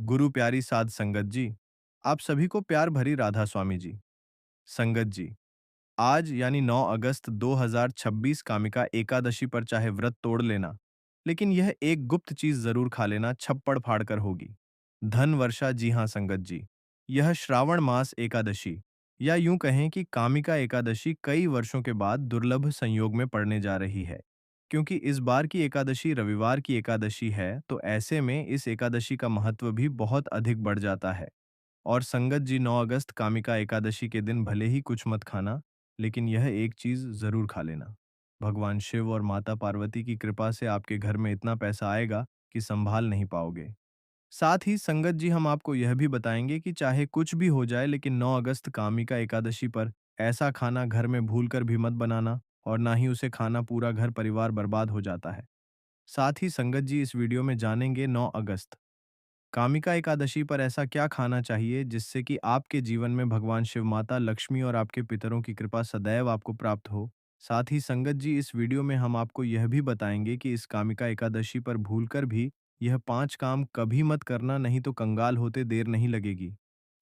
गुरु प्यारी साध संगत जी, आप सभी को प्यार भरी राधा स्वामी जी। संगत जी, आज यानी 9 अगस्त 2026 कामिका एकादशी पर चाहे व्रत तोड़ लेना, लेकिन यह एक गुप्त चीज जरूर खा लेना छप्पड़ फाड़ कर होगी। धन वर्षा। जी हाँ संगत जी, यह श्रावण मास एकादशी या यूं कहें कि कामिका एकादशी कई वर्षों के बाद दुर्लभ संयोग में पड़ने जा रही है। क्योंकि इस बार की एकादशी रविवार की एकादशी है, तो ऐसे में इस एकादशी का महत्व भी बहुत अधिक बढ़ जाता है। और संगत जी, 9 अगस्त कामिका एकादशी के दिन भले ही कुछ मत खाना, लेकिन यह एक चीज जरूर खा लेना। भगवान शिव और माता पार्वती की कृपा से आपके घर में इतना पैसा आएगा कि संभाल नहीं पाओगे। साथ ही संगत जी, हम आपको यह भी बताएंगे कि चाहे कुछ भी हो जाए, लेकिन 9 अगस्त कामिका एकादशी पर ऐसा खाना घर में भूलकर भी मत बनाना, और ना ही उसे खाना पूरा घर परिवार बर्बाद हो जाता है। साथ ही संगत जी, इस वीडियो में जानेंगे 9 अगस्त कामिका एकादशी पर ऐसा क्या खाना चाहिए जिससे कि आपके जीवन में भगवान शिव, माता लक्ष्मी और आपके पितरों की कृपा सदैव आपको प्राप्त हो। साथ ही संगत जी, इस वीडियो में हम आपको यह भी बताएंगे कि इस कामिका एकादशी पर भूलकर भी यह 5 काम कभी मत करना, नहीं तो कंगाल होते देर नहीं लगेगी।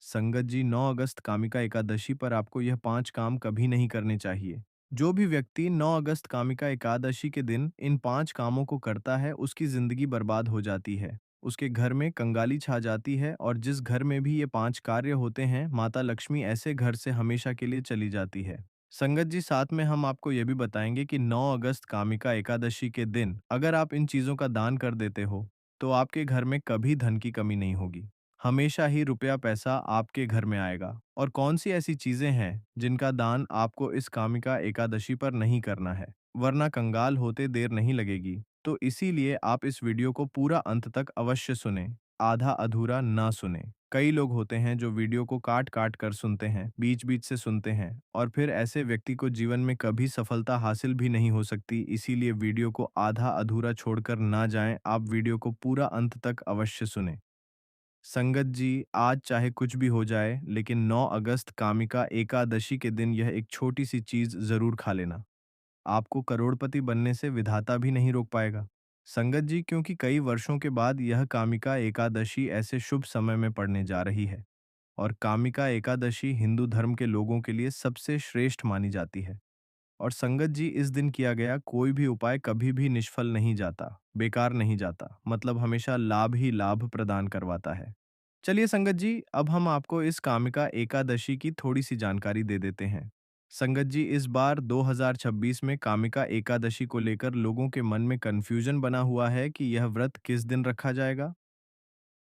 संगत जी, 9 अगस्त कामिका एकादशी पर आपको यह 5 काम कभी नहीं करने चाहिए। जो भी व्यक्ति 9 अगस्त कामिका एकादशी के दिन इन 5 कामों को करता है, उसकी जिंदगी बर्बाद हो जाती है। उसके घर में कंगाली छा जाती है, और जिस घर में भी ये 5 कार्य होते हैं, माता लक्ष्मी ऐसे घर से हमेशा के लिए चली जाती है। संगत जी, साथ में हम आपको ये भी बताएंगे कि 9 अगस्त कामिका एकादशी के दिन अगर आप इन चीजों का दान कर देते हो, तो आपके घर में कभी धन की कमी नहीं होगी। हमेशा ही रुपया पैसा आपके घर में आएगा। और कौन सी ऐसी चीजें हैं जिनका दान आपको इस कामिका एकादशी पर नहीं करना है, वरना कंगाल होते देर नहीं लगेगी। तो इसीलिए आप इस वीडियो को पूरा अंत तक अवश्य सुने, आधा अधूरा ना सुने। कई लोग होते हैं जो वीडियो को काट काट कर सुनते हैं, बीच बीच से सुनते हैं, और फिर ऐसे व्यक्ति को जीवन में कभी सफलता हासिल भी नहीं हो सकती। इसीलिए वीडियो को आधा अधूरा छोड़कर ना जाएं, आप वीडियो को पूरा अंत तक अवश्य सुने। संगत जी, आज चाहे कुछ भी हो जाए, लेकिन 9 अगस्त कामिका एकादशी के दिन यह एक छोटी सी चीज जरूर खा लेना। आपको करोड़पति बनने से विधाता भी नहीं रोक पाएगा। संगत जी, क्योंकि कई वर्षों के बाद यह कामिका एकादशी ऐसे शुभ समय में पड़ने जा रही है। और कामिका एकादशी हिंदू धर्म के लोगों के लिए सबसे श्रेष्ठ मानी जाती है। और संगत जी, इस दिन किया गया कोई भी उपाय कभी भी निष्फल नहीं जाता, बेकार नहीं जाता, मतलब हमेशा लाभ ही लाभ प्रदान करवाता है। चलिए संगत जी, अब हम आपको इस कामिका एकादशी की थोड़ी सी जानकारी दे देते हैं। संगत जी, इस बार 2026 में कामिका एकादशी को लेकर लोगों के मन में कन्फ्यूजन बना हुआ है कि यह व्रत किस दिन रखा जाएगा।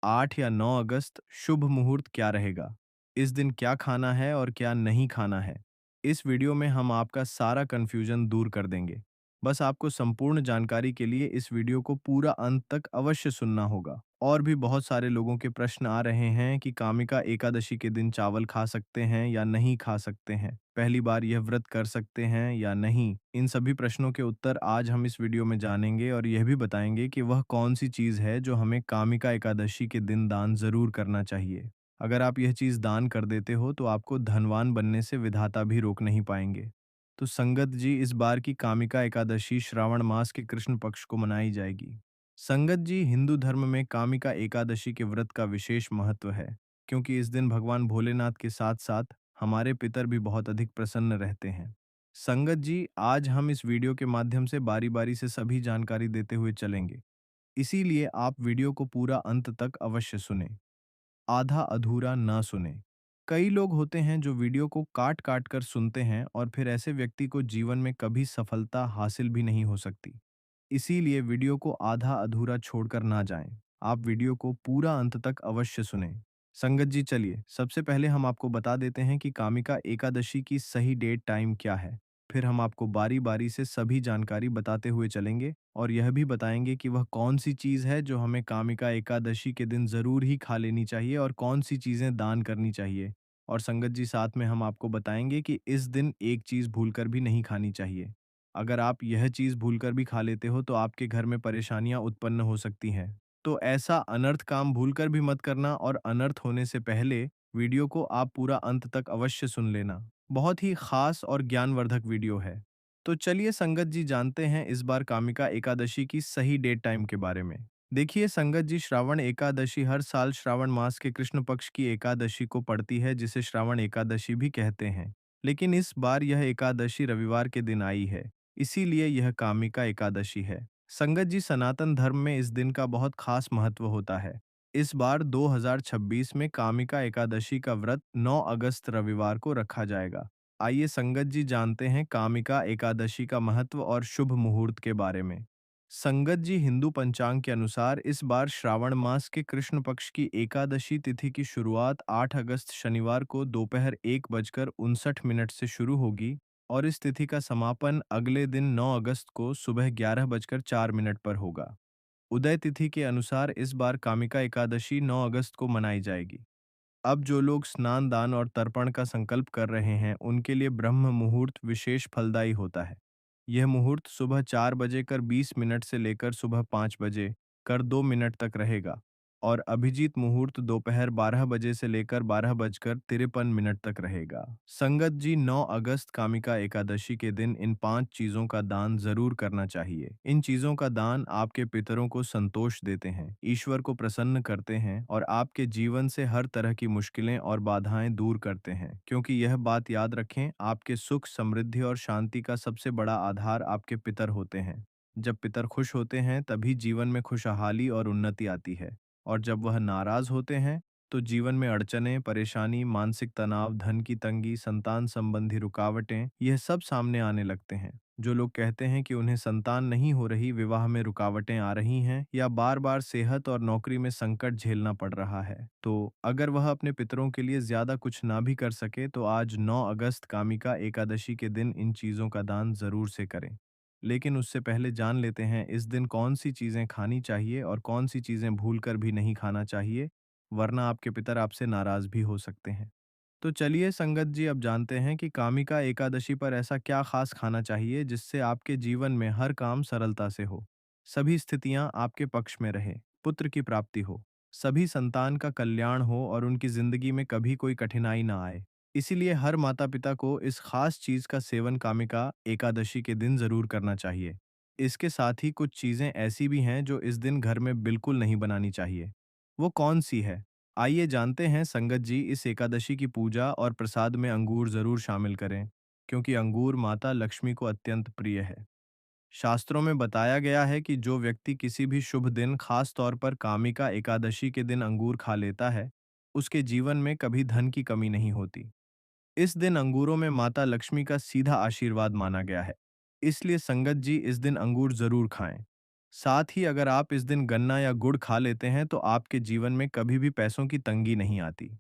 8 या 9 अगस्त शुभ मुहूर्त क्या रहेगा? इस दिन क्या खाना है और क्या नहीं खाना है? इस वीडियो में हम आपका सारा कन्फ्यूजन दूर कर देंगे। बस आपको संपूर्ण जानकारी के लिए इस वीडियो को पूरा अंत तक अवश्य सुनना होगा। और भी बहुत सारे लोगों के प्रश्न आ रहे हैं कि कामिका एकादशी के दिन चावल खा सकते हैं या नहीं खा सकते हैं? पहली बार यह व्रत कर सकते हैं या नहीं? इन सभी प्रश्नों के उत्तर आज हम इस वीडियो में जानेंगे, और यह भी बताएंगे कि वह कौन सी चीज है जो हमें कामिका एकादशी के दिन दान जरूर करना चाहिए। अगर आप यह चीज दान कर देते हो, तो आपको धनवान बनने से विधाता भी रोक नहीं पाएंगे। तो संगत जी, इस बार की कामिका एकादशी श्रावण मास के कृष्ण पक्ष को मनाई जाएगी। संगत जी, हिंदू धर्म में कामिका एकादशी के व्रत का विशेष महत्व है, क्योंकि इस दिन भगवान भोलेनाथ के साथ साथ हमारे पितर भी बहुत अधिक प्रसन्न रहते हैं। संगत जी, आज हम इस वीडियो के माध्यम से बारी बारी से सभी जानकारी देते हुए चलेंगे। इसीलिए आप वीडियो को पूरा अंत तक अवश्य सुने, आधा अधूरा ना सुने। कई लोग होते हैं जो वीडियो को काट काट कर सुनते हैं, और फिर ऐसे व्यक्ति को जीवन में कभी सफलता हासिल भी नहीं हो सकती। इसीलिए वीडियो को आधा अधूरा छोड़कर ना जाएं। आप वीडियो को पूरा अंत तक अवश्य सुने। संगत जी, चलिए सबसे पहले हम आपको बता देते हैं कि कामिका एकादशी की सही डेट टाइम क्या है। फिर हम आपको बारी बारी से सभी जानकारी बताते हुए चलेंगे, और यह भी बताएंगे कि वह कौन सी चीज़ है जो हमें कामिका एकादशी के दिन ज़रूर ही खा लेनी चाहिए, और कौन सी चीज़ें दान करनी चाहिए। और संगत जी, साथ में हम आपको बताएंगे कि इस दिन एक चीज़ भूलकर भी नहीं खानी चाहिए। अगर आप यह चीज़ भूलकर भी खा लेते हो, तो आपके घर में परेशानियां उत्पन्न हो सकती हैं। तो ऐसा अनर्थ काम भूलकर भी मत करना, और अनर्थ होने से पहले वीडियो को आप पूरा अंत तक अवश्य सुन लेना। बहुत ही खास और ज्ञानवर्धक वीडियो है। तो चलिए संगत जी, जानते हैं इस बार कामिका एकादशी की सही डेट टाइम के बारे में। देखिए संगत जी, श्रावण एकादशी हर साल श्रावण मास के कृष्ण पक्ष की एकादशी को पड़ती है, जिसे श्रावण एकादशी भी कहते हैं। लेकिन इस बार यह एकादशी रविवार के दिन आई है, इसीलिए यह कामिका एकादशी है। संगत जी, सनातन धर्म में इस दिन का बहुत खास महत्व होता है। इस बार 2026 में कामिका एकादशी का व्रत 9 अगस्त रविवार को रखा जाएगा। आइए संगत जी जानते हैं कामिका एकादशी का महत्व और शुभ मुहूर्त के बारे में। संगत जी, हिंदू पंचांग के अनुसार इस बार श्रावण मास के कृष्ण पक्ष की एकादशी तिथि की शुरुआत 8 अगस्त शनिवार को दोपहर 1:59 से शुरू होगी और इस तिथि का समापन अगले दिन 9 अगस्त को सुबह 11:04 पर होगा। उदय तिथि के अनुसार इस बार कामिका एकादशी 9 अगस्त को मनाई जाएगी। अब जो लोग स्नान दान और तर्पण का संकल्प कर रहे हैं, उनके लिए ब्रह्म मुहूर्त विशेष फलदायी होता है। यह मुहूर्त सुबह 4 बजे कर 20 मिनट से लेकर सुबह 5 बजे कर 2 मिनट तक रहेगा और अभिजीत मुहूर्त दोपहर 12 बजे से लेकर 12 बजकर 53 मिनट तक रहेगा। संगत जी, 9 अगस्त कामिका एकादशी के दिन इन 5 चीजों का दान जरूर करना चाहिए। इन चीजों का दान आपके पितरों को संतोष देते हैं, ईश्वर को प्रसन्न करते हैं और आपके जीवन से हर तरह की मुश्किलें और बाधाएं दूर करते हैं। क्योंकि यह बात याद रखें, आपके सुख, समृद्धि और शांति का सबसे बड़ा आधार आपके पितर होते हैं। जब पितर खुश होते हैं, तभी जीवन में खुशहाली और उन्नति आती है। और जब वह नाराज होते हैं, तो जीवन में अड़चनें, परेशानी, मानसिक तनाव, धन की तंगी, संतान संबंधी रुकावटें, यह सब सामने आने लगते हैं। जो लोग कहते हैं कि उन्हें संतान नहीं हो रही, विवाह में रुकावटें आ रही हैं या बार-बार सेहत और नौकरी में संकट झेलना पड़ रहा है, तो अगर वह अपने पितरों के लिए ज्यादा कुछ ना भी कर सके, तो आज 9 अगस्त कामिका एकादशी के दिन इन चीजों का दान जरूर से करें। लेकिन उससे पहले जान लेते हैं इस दिन कौन सी चीजें खानी चाहिए और कौन सी चीजें भूलकर भी नहीं खाना चाहिए, वरना आपके पितर आपसे नाराज भी हो सकते हैं। तो चलिए संगत जी, अब जानते हैं कि कामिका एकादशी पर ऐसा क्या खास खाना चाहिए जिससे आपके जीवन में हर काम सरलता से हो, सभी स्थितियां आपके पक्ष में रहे, पुत्र की प्राप्ति हो, सभी संतान का कल्याण हो और उनकी जिंदगी में कभी कोई कठिनाई ना आए। इसीलिए हर माता पिता को इस खास चीज का सेवन कामिका एकादशी के दिन जरूर करना चाहिए। इसके साथ ही कुछ चीजें ऐसी भी हैं जो इस दिन घर में बिल्कुल नहीं बनानी चाहिए। वो कौन सी है? आइए जानते हैं संगत जी। इस एकादशी की पूजा और प्रसाद में अंगूर जरूर शामिल करें, क्योंकि अंगूर माता लक्ष्मी को अत्यंत प्रिय है। शास्त्रों में बताया गया है कि जो व्यक्ति किसी भी शुभ दिन, खास तौर पर कामिका एकादशी के दिन अंगूर खा लेता है, उसके जीवन में कभी धन की कमी नहीं होती। इस दिन अंगूरों में माता लक्ष्मी का सीधा आशीर्वाद माना गया है, इसलिए संगत जी इस दिन अंगूर जरूर खाएं। साथ ही अगर आप इस दिन गन्ना या गुड़ खा लेते हैं, तो आपके जीवन में कभी भी पैसों की तंगी नहीं आती।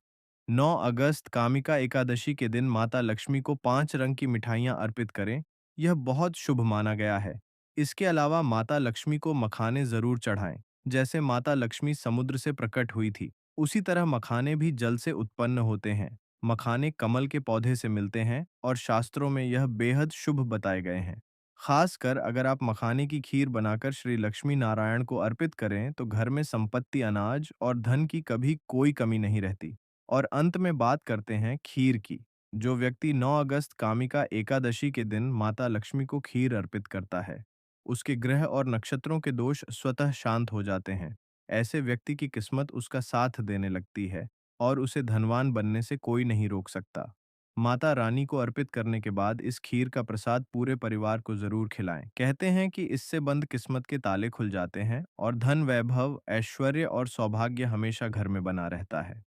9 अगस्त कामिका एकादशी के दिन माता लक्ष्मी को 5 रंग की मिठाइयां अर्पित करें, यह बहुत शुभ माना गया है। इसके अलावा माता लक्ष्मी को मखाने जरूर चढ़ाएं। जैसे माता लक्ष्मी समुद्र से प्रकट हुई थी, उसी तरह मखाने भी जल से उत्पन्न होते हैं। मखाने कमल के पौधे से मिलते हैं और शास्त्रों में यह बेहद शुभ बताए गए हैं। खासकर अगर आप मखाने की खीर बनाकर श्री लक्ष्मी नारायण को अर्पित करें, तो घर में संपत्ति, अनाज और धन की कभी कोई कमी नहीं रहती। और अंत में बात करते हैं खीर की। जो व्यक्ति 9 अगस्त कामिका एकादशी के दिन माता लक्ष्मी को खीर अर्पित करता है, उसके ग्रह और नक्षत्रों के दोष स्वतः शांत हो जाते हैं। ऐसे व्यक्ति की किस्मत उसका साथ देने लगती है और उसे धनवान बनने से कोई नहीं रोक सकता। माता रानी को अर्पित करने के बाद इस खीर का प्रसाद पूरे परिवार को जरूर खिलाएं। कहते हैं कि इससे बंद किस्मत के ताले खुल जाते हैं और धन, वैभव, ऐश्वर्य और सौभाग्य हमेशा घर में बना रहता है।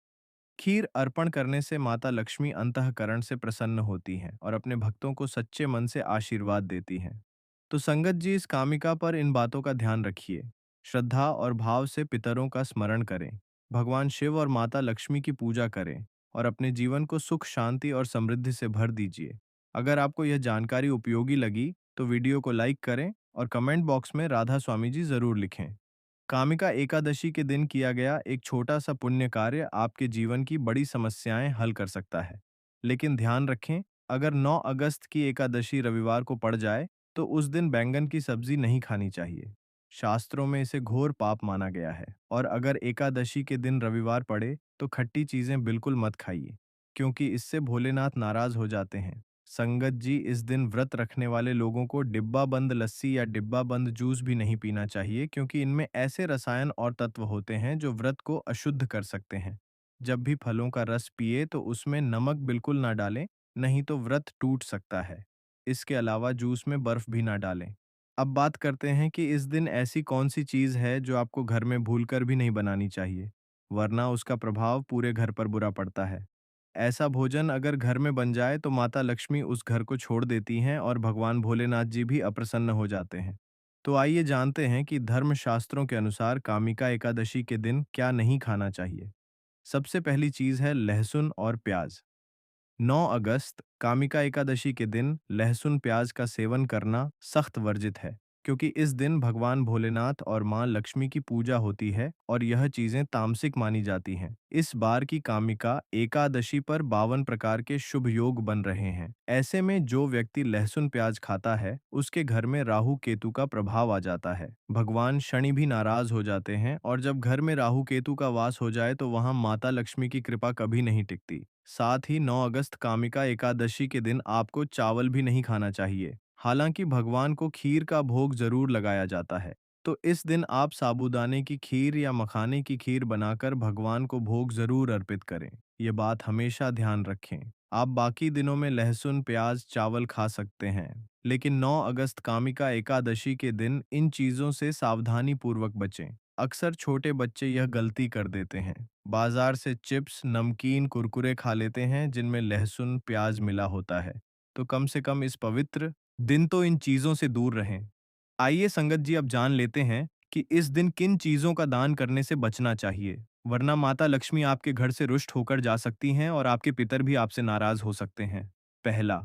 खीर अर्पण करने से माता लक्ष्मी अंतःकरण से प्रसन्न होती हैं और अपने भक्तों को सच्चे मन से आशीर्वाद देती हैं। तो संगत जी, इस कामिका पर इन बातों का ध्यान रखिए। श्रद्धा और भाव से पितरों का स्मरण करें, भगवान शिव और माता लक्ष्मी की पूजा करें और अपने जीवन को सुख, शांति और समृद्धि से भर दीजिए। अगर आपको यह जानकारी उपयोगी लगी, तो वीडियो को लाइक करें और कमेंट बॉक्स में राधा स्वामी जी जरूर लिखें। कामिका एकादशी के दिन किया गया एक छोटा सा पुण्य कार्य आपके जीवन की बड़ी समस्याएं हल कर सकता है। लेकिन ध्यान रखें, अगर 9 अगस्त की एकादशी रविवार को पड़ जाए, तो उस दिन बैंगन की सब्जी नहीं खानी चाहिए। शास्त्रों में इसे घोर पाप माना गया है और अगर एकादशी के दिन रविवार पड़े, तो खट्टी चीजें बिल्कुल मत खाइए, क्योंकि इससे भोलेनाथ नाराज हो जाते हैं। संगत जी, इस दिन व्रत रखने वाले लोगों को डिब्बा बंद लस्सी या डिब्बा बंद जूस भी नहीं पीना चाहिए, क्योंकि इनमें ऐसे रसायन और तत्व होते हैं जो व्रत को अशुद्ध कर सकते हैं। जब भी फलों का रस पिए तो उसमें नमक बिल्कुल ना डालें, नहीं तो व्रत टूट सकता है। इसके अलावा जूस में बर्फ भी ना डालें। अब बात करते हैं कि इस दिन ऐसी कौन सी चीज़ है जो आपको घर में भूलकर भी नहीं बनानी चाहिए, वरना उसका प्रभाव पूरे घर पर बुरा पड़ता है। ऐसा भोजन अगर घर में बन जाए तो माता लक्ष्मी उस घर को छोड़ देती हैं और भगवान भोलेनाथ जी भी अप्रसन्न हो जाते हैं। तो आइए जानते हैं कि धर्म शास्त्रों के अनुसार कामिका एकादशी के दिन क्या नहीं खाना चाहिए। सबसे पहली चीज है लहसुन और प्याज। 9 अगस्त कामिका एकादशी के दिन लहसुन प्याज का सेवन करना सख्त वर्जित है, क्योंकि इस दिन भगवान भोलेनाथ और मां लक्ष्मी की पूजा होती है और यह चीजें तामसिक मानी जाती हैं। इस बार की कामिका एकादशी पर 52 प्रकार के शुभ योग बन रहे हैं। ऐसे में जो व्यक्ति लहसुन प्याज खाता है उसके घर में राहु केतु का प्रभाव आ जाता है। भगवान शनि भी नाराज हो जाते हैं और जब घर में राहु केतु का वास हो जाए तो वहां माता लक्ष्मी की कृपा कभी नहीं टिकती। साथ ही 9 अगस्त कामिका एकादशी के दिन आपको चावल भी नहीं खाना चाहिए। हालांकि भगवान को खीर का भोग जरूर लगाया जाता है, तो इस दिन आप साबूदाने की खीर या मखाने की खीर बनाकर भगवान को भोग जरूर अर्पित करें। ये बात हमेशा ध्यान रखें। आप बाकी दिनों में लहसुन, प्याज, चावल खा सकते हैं, लेकिन 9 अगस्त कामिका एकादशी के दिन इन चीजों से सावधानी पूर्वक बचें। अक्सर छोटे बच्चे यह गलती कर देते हैं। बाजार से चिप्स, नमकीन, कुरकुरे खा लेते हैं जिनमें लहसुन, प्याज मिला होता है। तो कम से कम इस पवित्र दिन तो इन चीजों से दूर रहें। आइए संगत जी, अब जान लेते हैं कि इस दिन किन चीजों का दान करने से बचना चाहिए, वरना माता लक्ष्मी आपके घर से रुष्ट होकर जा सकती हैं और आपके पितर भी आपसे नाराज हो सकते हैं। पहला,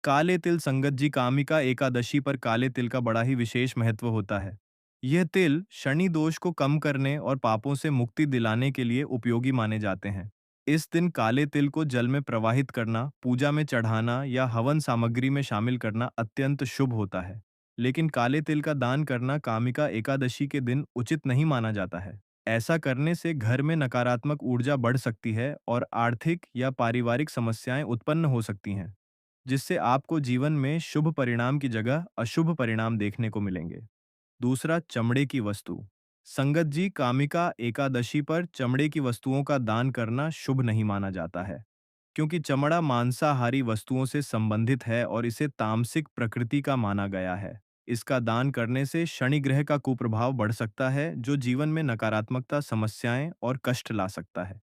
काले तिल। संगत जी, कामिका एकादशी पर काले तिल का बड़ा ही विशेष महत्व होता है। यह तिल शनि दोष को कम करने और पापों से मुक्ति दिलाने के लिए उपयोगी माने जाते हैं। इस दिन काले तिल को जल में प्रवाहित करना, पूजा में चढ़ाना या हवन सामग्री में शामिल करना अत्यंत शुभ होता है। लेकिन काले तिल का दान करना कामिका एकादशी के दिन उचित नहीं माना जाता है। ऐसा करने से घर में नकारात्मक ऊर्जा बढ़ सकती है और आर्थिक या पारिवारिक समस्याएं उत्पन्न हो सकती हैं, जिससे आपको जीवन में शुभ परिणाम की जगह अशुभ परिणाम देखने को मिलेंगे। दूसरा, चमड़े की वस्तु। संगत जी, कामिका एकादशी पर चमड़े की वस्तुओं का दान करना शुभ नहीं माना जाता है, क्योंकि चमड़ा मांसाहारी वस्तुओं से संबंधित है और इसे तामसिक प्रकृति का माना गया है। इसका दान करने से शनि ग्रह का कुप्रभाव बढ़ सकता है, जो जीवन में नकारात्मकता, समस्याएं और कष्ट ला सकता है,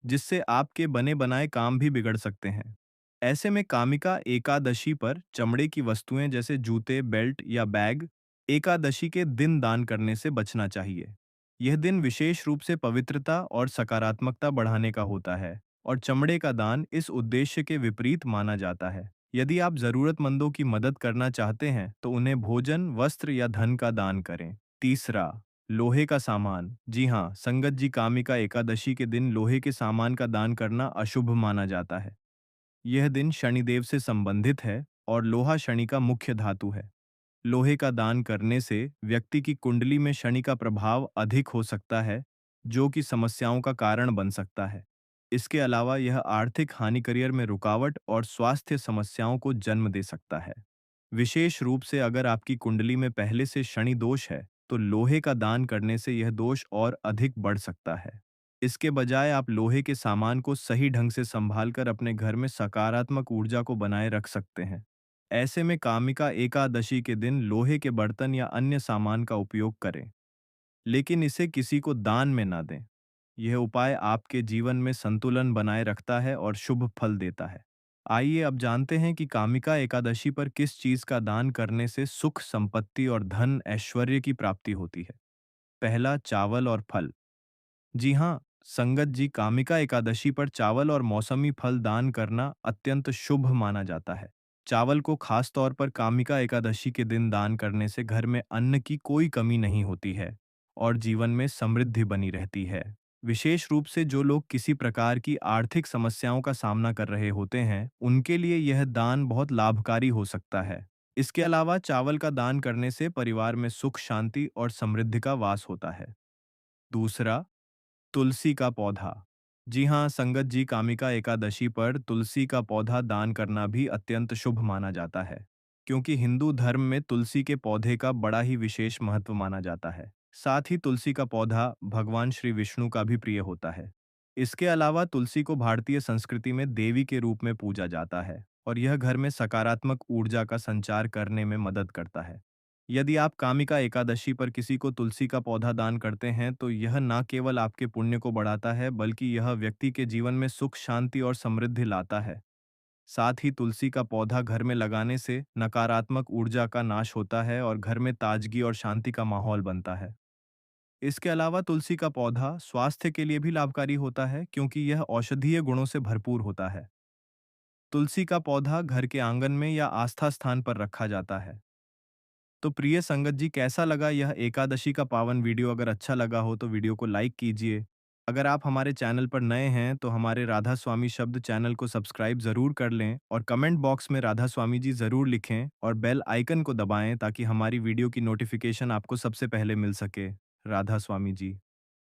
जिससे आपके बने बनाए काम भी बिगड़ सकते हैं। ऐसे में कामिका एकादशी पर चमड़े की वस्तुएं जैसे जूते, बेल्ट या बैग एकादशी के दिन दान करने से बचना चाहिए। यह दिन विशेष रूप से पवित्रता और सकारात्मकता बढ़ाने का होता है और चमड़े का दान इस उद्देश्य के विपरीत माना जाता है। यदि आप जरूरतमंदों की मदद करना चाहते हैं तो उन्हें भोजन, वस्त्र या धन का दान करें। तीसरा, लोहे का सामान। जी हाँ संगत जी, कामिका एकादशी के दिन लोहे के सामान का दान करना अशुभ माना जाता है। यह दिन शनिदेव से संबंधित है और लोहा शनि का मुख्य धातु है। लोहे का दान करने से व्यक्ति की कुंडली में शनि का प्रभाव अधिक हो सकता है, जो कि समस्याओं का कारण बन सकता है। इसके अलावा यह आर्थिक हानि, करियर में रुकावट और स्वास्थ्य समस्याओं को जन्म दे सकता है। विशेष रूप से अगर आपकी कुंडली में पहले से शनि दोष है, तो लोहे का दान करने से यह दोष और अधिक बढ़ सकता है। इसके बजाय आप लोहे के सामान को सही ढंग से संभालकर अपने घर में सकारात्मक ऊर्जा को बनाए रख सकते हैं। ऐसे में कामिका एकादशी के दिन लोहे के बर्तन या अन्य सामान का उपयोग करें, लेकिन इसे किसी को दान में ना दें। यह उपाय आपके जीवन में संतुलन बनाए रखता है और शुभ फल देता है। आइए अब जानते हैं कि कामिका एकादशी पर किस चीज का दान करने से सुख, संपत्ति और धन ऐश्वर्य की प्राप्ति होती है। पहला, चावल और फल। जी हाँ संगत जी, कामिका एकादशी पर चावल और मौसमी फल दान करना अत्यंत शुभ माना जाता है। चावल को खास तौर पर कामिका एकादशी के दिन दान करने से घर में अन्न की कोई कमी नहीं होती है और जीवन में समृद्धि बनी रहती है। विशेष रूप से जो लोग किसी प्रकार की आर्थिक समस्याओं का सामना कर रहे होते हैं, उनके लिए यह दान बहुत लाभकारी हो सकता है। इसके अलावा चावल का दान करने से परिवार में सुख, शांति और समृद्धि का वास होता है। दूसरा, तुलसी का पौधा। जी हाँ, संगत जी, कामिका एकादशी पर तुलसी का पौधा दान करना भी अत्यंत शुभ माना जाता है, क्योंकि हिंदू धर्म में तुलसी के पौधे का बड़ा ही विशेष महत्व माना जाता है। साथ ही तुलसी का पौधा भगवान श्री विष्णु का भी प्रिय होता है। इसके अलावा तुलसी को भारतीय संस्कृति में देवी के रूप में पूजा जाता है और यह घर में सकारात्मक ऊर्जा का संचार करने में मदद करता है। यदि आप कामिका एकादशी पर किसी को तुलसी का पौधा दान करते हैं, तो यह न केवल आपके पुण्य को बढ़ाता है, बल्कि यह व्यक्ति के जीवन में सुख, शांति और समृद्धि लाता है। साथ ही तुलसी का पौधा घर में लगाने से नकारात्मक ऊर्जा का नाश होता है और घर में ताजगी और शांति का माहौल बनता है। इसके अलावा तुलसी का पौधा स्वास्थ्य के लिए भी लाभकारी होता है, क्योंकि यह औषधीय गुणों से भरपूर होता है। तुलसी का पौधा घर के आंगन में या आस्था स्थान पर रखा जाता है। तो प्रिय संगत जी, कैसा लगा यह एकादशी का पावन वीडियो? अगर अच्छा लगा हो तो वीडियो को लाइक कीजिए। अगर आप हमारे चैनल पर नए हैं तो हमारे राधा स्वामी शब्द चैनल को सब्सक्राइब ज़रूर कर लें और कमेंट बॉक्स में राधा स्वामी जी ज़रूर लिखें और बेल आइकन को दबाएं ताकि हमारी वीडियो की नोटिफिकेशन आपको सबसे पहले मिल सके। राधा स्वामी जी।